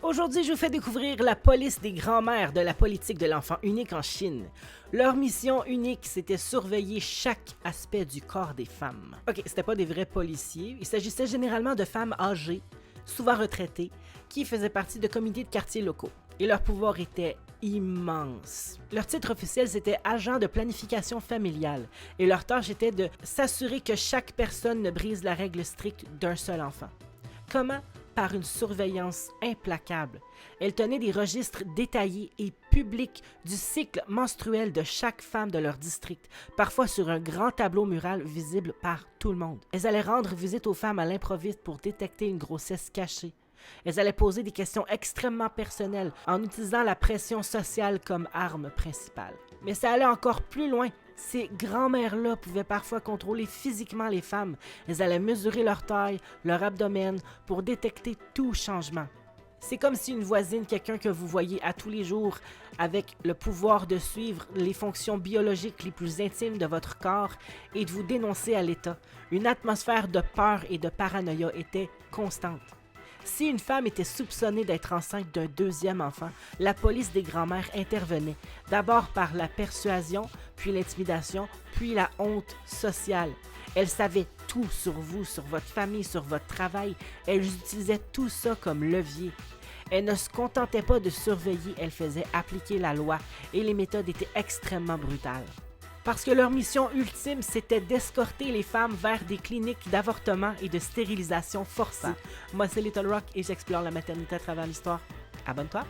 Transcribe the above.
Aujourd'hui, je vous fais découvrir la police des grands-mères de la politique de l'enfant unique en Chine. Leur mission unique, c'était surveiller chaque aspect du corps des femmes. Ok, c'était pas des vrais policiers, il s'agissait généralement de femmes âgées, souvent retraitées, qui faisaient partie de comités de quartier locaux. Et leur pouvoir était immense. Leur titre officiel, c'était agent de planification familiale, et leur tâche était de s'assurer que chaque personne ne brise la règle stricte d'un seul enfant. Comment? Par une surveillance implacable. Elle tenait des registres détaillés et publics du cycle menstruel de chaque femme de leur district, parfois sur un grand tableau mural visible par tout le monde. Elles allaient rendre visite aux femmes à l'improviste pour détecter une grossesse cachée. Elles allaient poser des questions extrêmement personnelles en utilisant la pression sociale comme arme principale. Mais ça allait encore plus loin. Ces grands-mères-là pouvaient parfois contrôler physiquement les femmes. Elles allaient mesurer leur taille, leur abdomen pour détecter tout changement. C'est comme si une voisine, quelqu'un que vous voyez à tous les jours, avec le pouvoir de suivre les fonctions biologiques les plus intimes de votre corps et de vous dénoncer à l'État. Une atmosphère de peur et de paranoïa était constante. Si une femme était soupçonnée d'être enceinte d'un deuxième enfant, la police des grands-mères intervenait, d'abord par la persuasion, puis l'intimidation, puis la honte sociale. Elles savaient tout sur vous, sur votre famille, sur votre travail. Elles utilisaient tout ça comme levier. Elles ne se contentaient pas de surveiller, elles faisaient appliquer la loi et les méthodes étaient extrêmement brutales. Parce que leur mission ultime, c'était d'escorter les femmes vers des cliniques d'avortement et de stérilisation forcée. Moi, c'est Little Rock et j'explore la maternité à travers l'histoire. Abonne-toi!